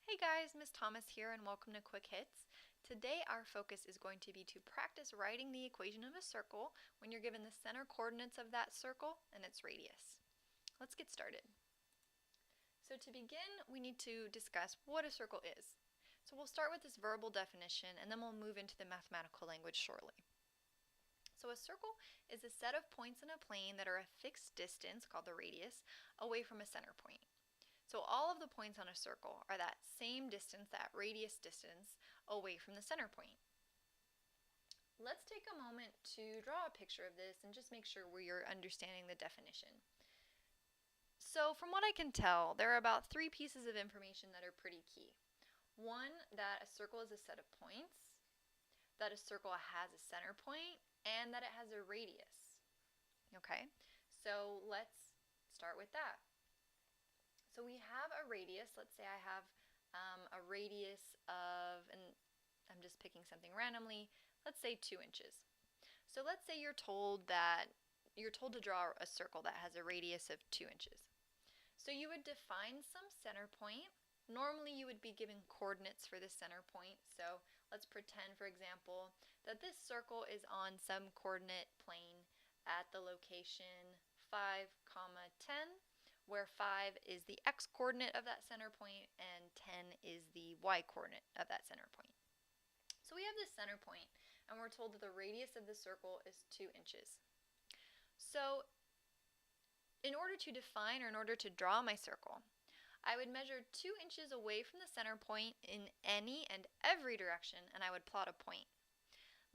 Hey guys, Miss Thomas here and welcome to Quick Hits. Today our focus is going to be to practice writing the equation of a circle when you're given the center coordinates of that circle and its radius. Let's get started. So to begin, we need to discuss what a circle is. So we'll start with this verbal definition and then we'll move into the mathematical language shortly. So a circle is a set of points in a plane that are a fixed distance, called the radius, away from a center point. So all of the points on a circle are that same distance, that radius distance, away from the center point. Let's take a moment to draw a picture of this and just make sure we're understanding the definition. So from what I can tell, there are about three pieces of information that are pretty key. One, that a circle is a set of points, that a circle has a center point, and that it has a radius. Okay, so let's start with that. So we have a radius. Let's say I have a radius of, and I'm just picking something randomly, let's say 2 inches. So let's say you're told to draw a circle that has a radius of 2 inches. So you would define some center point. Normally you would be given coordinates for this center point. So let's pretend, for example, that this circle is on some coordinate plane at the location 5, 10, where 5 is the x-coordinate of that center point and 10 is the y-coordinate of that center point. So we have this center point and we're told that the radius of the circle is 2 inches. So in order to define, or in order to draw my circle, I would measure 2 inches away from the center point in any and every direction, and I would plot a point.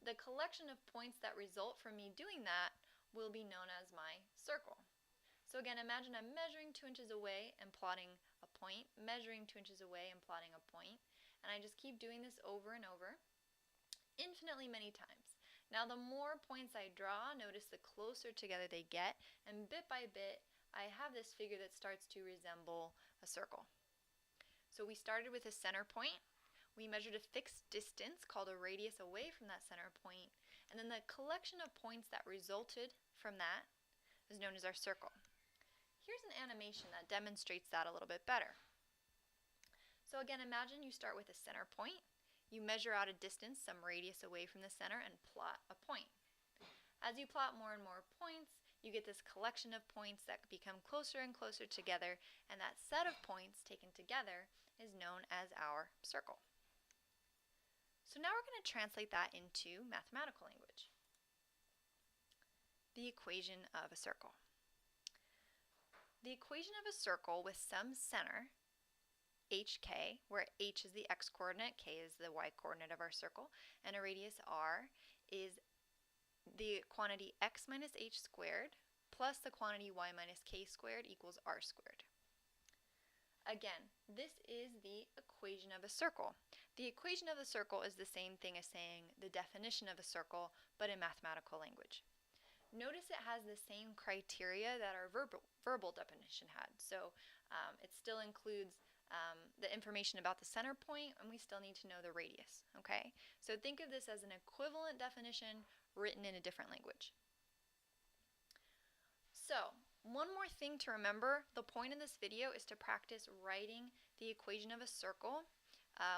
The collection of points that result from me doing that will be known as my circle. So again, imagine I'm measuring 2 inches away and plotting a point, measuring 2 inches away and plotting a point, and I just keep doing this over and over, infinitely many times. Now the more points I draw, notice the closer together they get, and bit by bit, I have this figure that starts to resemble a circle. So we started with a center point. We measured a fixed distance called a radius away from that center point, and then the collection of points that resulted from that is known as our circle. Here's an animation that demonstrates that a little bit better. So again, imagine you start with a center point. You measure out a distance, some radius away from the center, and plot a point. As you plot more and more points, you get this collection of points that become closer and closer together, and that set of points taken together is known as our circle. So now we're going to translate that into mathematical language. The equation of a circle. The equation of a circle with some center, hk, where h is the x-coordinate, k is the y-coordinate of our circle, and a radius r, is the quantity x minus h squared plus the quantity y minus k squared equals r squared. Again, this is the equation of a circle. The equation of the circle is the same thing as saying the definition of a circle, but in mathematical language. Notice it has the same criteria that our verbal definition had. So it still includes the information about the center point, and we still need to know the radius. Okay? So think of this as an equivalent definition written in a different language. So one more thing to remember, the point of this video is to practice writing the equation of a circle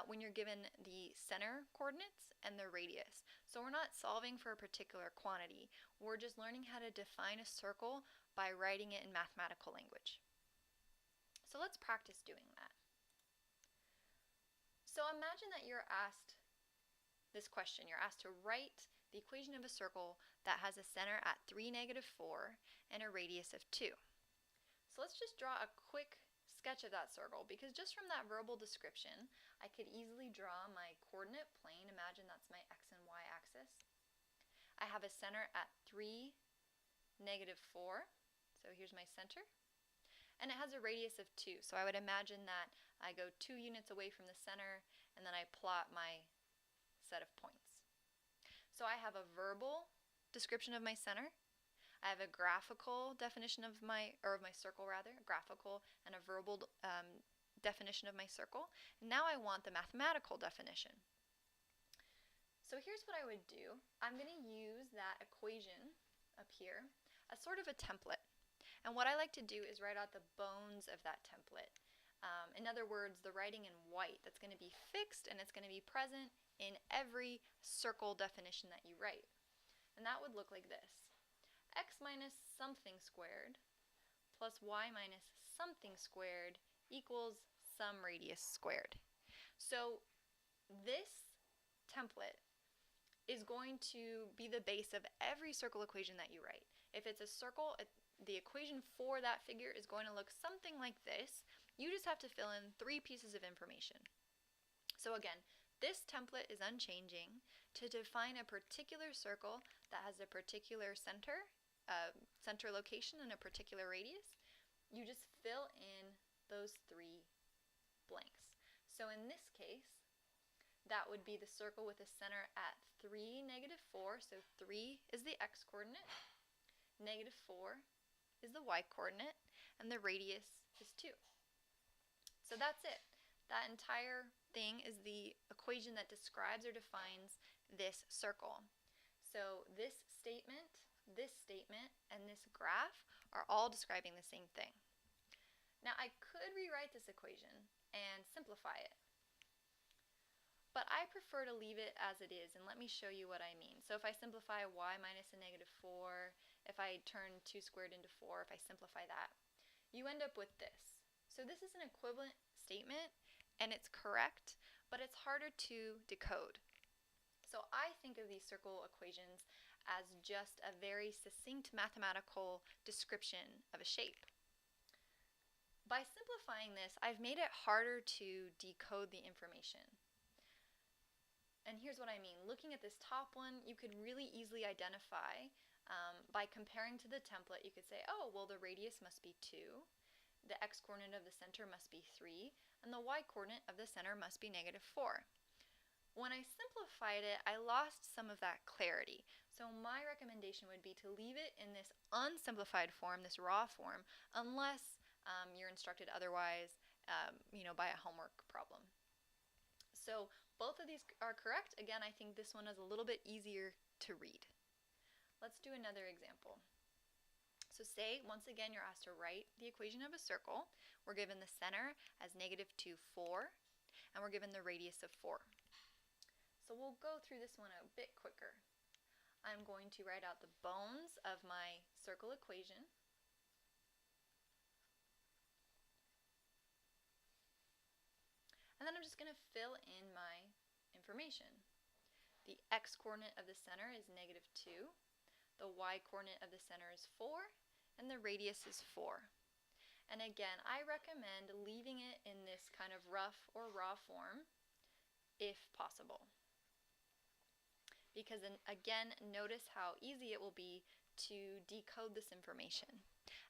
when you're given the center coordinates and the radius. So we're not solving for a particular quantity. We're just learning how to define a circle by writing it in mathematical language. So let's practice doing that. So imagine that you're asked this question. You're asked to write the equation of a circle that has a center at 3, -4 and a radius of 2. So let's just draw a quick sketch of that circle, because just from that verbal description, I could easily draw my coordinate plane. Imagine that's my x and y axis. I have a center at 3, -4, so here's my center. And it has a radius of 2, so I would imagine that I go 2 units away from the center, and then I plot my set of points. So I have a verbal description of my center. I have a graphical definition of my circle, a graphical and a verbal definition of my circle. And now I want the mathematical definition. So here's what I would do. I'm going to use that equation up here as sort of a template. And what I like to do is write out the bones of that template. In other words, the writing in white that's going to be fixed and it's going to be present in every circle definition that you write. And that would look like this. X minus something squared plus y minus something squared equals some radius squared. So this template is going to be the base of every circle equation that you write. If it's a circle, the equation for that figure is going to look something like this. You just have to fill in 3 pieces of information. So again, this template is unchanging. To define a particular circle that has a particular center location and a particular radius, you just fill in those 3 blanks. So in this case, that would be the circle with a center at 3, -4. So 3 is the x-coordinate, -4 is the y-coordinate, and the radius is 2. So that's it. That entire thing is the equation that describes or defines this circle. So this statement, and this graph are all describing the same thing. Now I could rewrite this equation and simplify it, but I prefer to leave it as it is, and let me show you what I mean. So if I simplify y minus a -4, if I turn 2 squared into 4, if I simplify that, you end up with this. So this is an equivalent statement, and it's correct, but it's harder to decode. So I think of these circle equations as just a very succinct mathematical description of a shape. By simplifying this, I've made it harder to decode the information. And here's what I mean. Looking at this top one, you could really easily identify by comparing to the template. You could say, oh, well, the radius must be 2, the x-coordinate of the center must be 3, and the y-coordinate of the center must be -4. When I simplified it, I lost some of that clarity. So my recommendation would be to leave it in this unsimplified form, this raw form, unless you're instructed otherwise, by a homework problem. So both of these are correct. Again, I think this one is a little bit easier to read. Let's do another example. So say, once again, you're asked to write the equation of a circle. We're given the center as -2, 4, and we're given the radius of 4. So we'll go through this one a bit quicker. I'm going to write out the bones of my circle equation. And then I'm just going to fill in my information. The x-coordinate of the center is -2, the y-coordinate of the center is 4, and the radius is 4. And again, I recommend leaving it in this kind of rough or raw form if possible. Because again, notice how easy it will be to decode this information.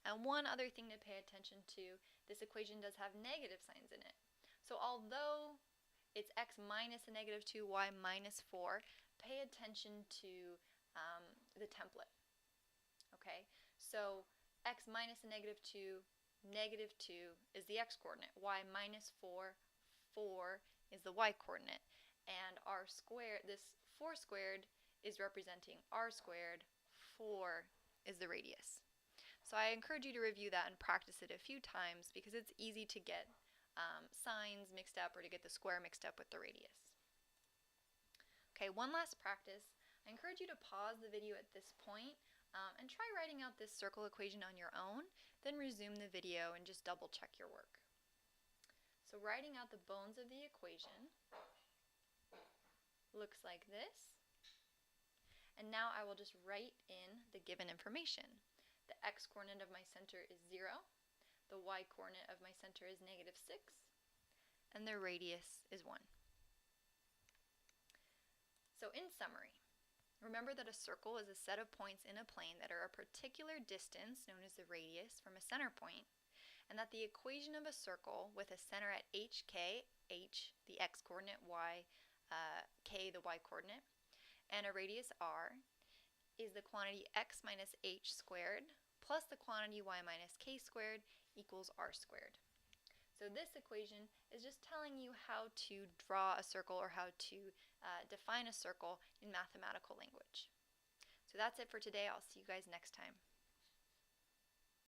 And one other thing to pay attention to, this equation does have negative signs in it. So although it's x minus a -2, y minus 4, pay attention to the template. Okay, so x minus a -2, -2 is the x-coordinate, y minus 4, 4 is the y-coordinate, and r squared, this 4 squared is representing r squared, 4 is the radius. So I encourage you to review that and practice it a few times because it's easy to get signs mixed up or to get the square mixed up with the radius. Okay, one last practice. I encourage you to pause the video at this point and try writing out this circle equation on your own, then resume the video and just double check your work. So writing out the bones of the equation looks like this. And now I will just write in the given information. The x-coordinate of my center is 0, the y-coordinate of my center is -6, and the radius is 1. So in summary, remember that a circle is a set of points in a plane that are a particular distance, known as the radius, from a center point, and that the equation of a circle with a center at hk, h the x-coordinate, k the y-coordinate, and a radius r is the quantity x minus h squared plus the quantity y minus k squared equals r squared. So this equation is just telling you how to draw a circle or how to define a circle in mathematical language. So that's it for today. I'll see you guys next time.